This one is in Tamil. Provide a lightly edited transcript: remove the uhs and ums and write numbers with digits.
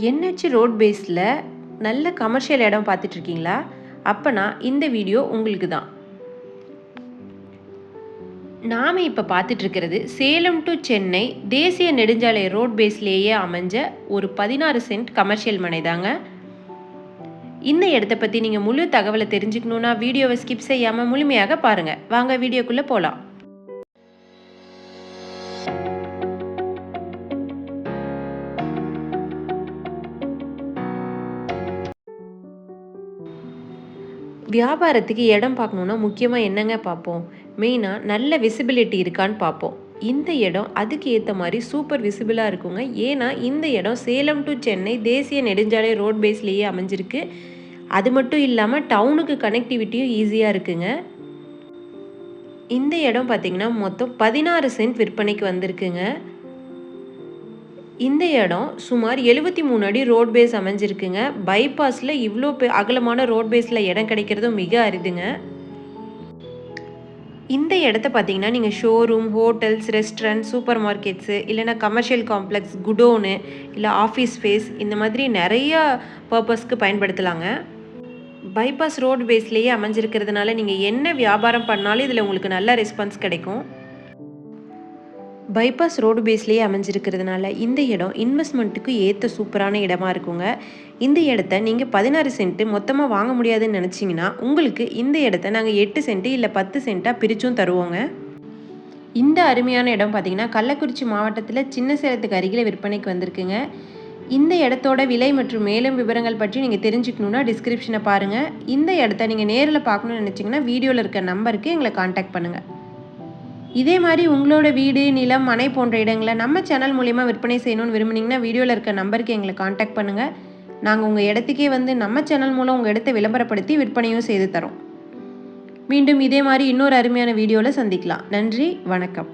என்ஹெச் ரோட் பேஸில் நல்ல கமர்ஷியல் இடம் பார்த்துட்ருக்கீங்களா? அப்போனா இந்த வீடியோ உங்களுக்கு தான். நாம் இப்போ பார்த்துட்ருக்கிறது சேலம் டு சென்னை தேசிய நெடுஞ்சாலை ரோட் பேஸ்லேயே அமைஞ்ச ஒரு 16 சென்ட் கமர்ஷியல் மனை தாங்க. இந்த இடத்த பற்றி நீங்கள் முழு தகவலை தெரிஞ்சுக்கணுன்னா வீடியோவை ஸ்கிப் செய்யாமல் முழுமையாக பாருங்கள். வாங்க வீடியோக்குள்ளே போகலாம். வியாபாரத்துக்கு இடம் பார்க்கணுன்னா முக்கியமாக என்னங்க பார்ப்போம்? மெயினாக நல்ல விசிபிலிட்டி இருக்கான்னு பார்ப்போம். இந்த இடம் அதுக்கு ஏற்ற மாதிரி சூப்பர் விசிபிளாக இருக்குங்க. ஏன்னா இந்த இடம் சேலம் டு சென்னை தேசிய நெடுஞ்சாலை ரோட் பேஸ்லேயே அமைஞ்சிருக்கு. அது மட்டும் இல்லாமல் டவுனுக்கு கனெக்டிவிட்டியும் ஈஸியாக இருக்குங்க. இந்த இடம் பார்த்திங்கன்னா மொத்தம் 16 சென்ட் விற்பனைக்கு வந்திருக்குங்க. இந்த இடம் சுமார் 73 அடி ரோட் பேஸ் அமைஞ்சிருக்குங்க. பைபாஸில் இவ்வளோ அகலமான ரோட் பேஸில் இடம் கிடைக்கிறதும் மிக அரிதுங்க. இந்த இடத்த பார்த்தீங்கன்னா நீங்கள் showroom, hotels, restaurant, super markets, இல்லைனா கமர்ஷியல் காம்ப்ளெக்ஸ், குடோனு, இல்லை ஆஃபீஸ் ஸ்பேஸ், இந்த மாதிரி நிறையா பர்பஸ்க்கு பயன்படுத்தலாங்க. பைபாஸ் ரோடு பேஸ்லேயே அமைஞ்சிருக்கிறதுனால நீங்கள் என்ன வியாபாரம் பண்ணாலும் இதில் உங்களுக்கு நல்ல ரெஸ்பான்ஸ் கிடைக்கும். பைபாஸ் ரோடு பேஸ்லேயே அமைஞ்சிருக்கிறதுனால இந்த இடம் இன்வெஸ்ட்மெண்ட்டுக்கு ஏற்ற சூப்பரான இடமா இருக்குங்க. இந்த இடத்த நீங்கள் 16 சென்ட்டு மொத்தமாக வாங்க முடியாதுன்னு நினச்சிங்கன்னா உங்களுக்கு இந்த இடத்த நாங்கள் 8 சென்ட்டு இல்லை 10 சென்ட்டாக பிரித்தும் தருவோங்க. இந்த அருமையான இடம் பார்த்திங்கன்னா கள்ளக்குறிச்சி மாவட்டத்தில் சின்ன சேலத்துக்கு அருகில் விற்பனைக்கு வந்திருக்குங்க. இந்த இடத்தோட விலை மற்றும் மேலும் விவரங்கள் பற்றி நீங்கள் தெரிஞ்சுக்கணுன்னா டிஸ்கிரிப்ஷனை பாருங்கள். இந்த இடத்த நீங்கள் நேரில் பார்க்கணுன்னு நினச்சிங்கன்னா வீடியோவில் இருக்க நம்பருக்கு எங்களை காண்டாக்ட் பண்ணுங்கள். இதே மாதிரி உங்களோட வீடு, நிலம், மனை போன்ற இடங்களை நம்ம சேனல் மூலிமா விற்பனை செய்யணும்னு விரும்புனீங்கன்னா வீடியோவில் இருக்க நம்பருக்கு எங்களை காண்டாக்ட் பண்ணுங்கள். நாங்கள் உங்கள் இடத்துக்கே வந்து நம்ம சேனல் மூலம் உங்கள் இடத்தை விளம்பரப்படுத்தி விற்பனையும் செய்து தரோம். மீண்டும் இதே மாதிரி இன்னொரு அருமையான வீடியோவில் சந்திக்கலாம். நன்றி, வணக்கம்.